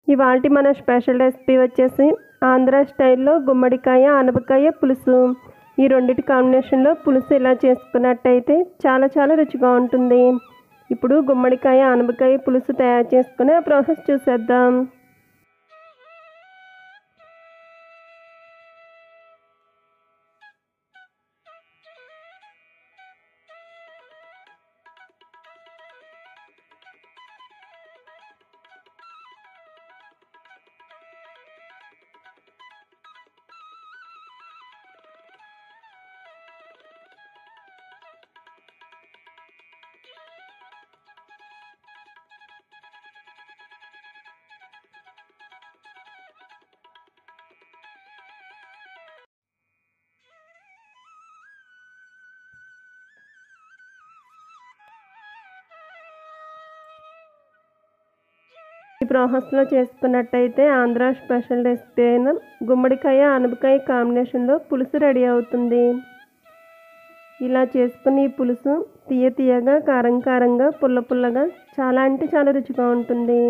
ఇవాల్టి మన special recipe వచ్చేసి ఆంధ్ర స్టైల్లో గుమ్మడికాయ ఆనపకాయ పులుసు. ఈ రెండిటి కాంబినేషన్లో పులుసు ఇలా చేసుకున్నట్టయితే చాలా రుచిగా ఉంటుంది. ఇప్పుడు గుమ్మడికాయ ఆనపకాయ పులుసు తయారు చేసుకునే ఆ ప్రాసెస్ చూసేద్దాం. ఈ ప్రాసెస్లో చేసుకున్నట్టయితే ఆంధ్ర స్పెషల్ రెసిపీ అయిన గుమ్మడికాయ ఆనపకాయ కాంబినేషన్లో పులుసు రెడీ అవుతుంది. ఇలా చేసుకుని ఈ పులుసు తీయగా కారంగా పుల్లగా చాలా రుచిగా ఉంటుంది.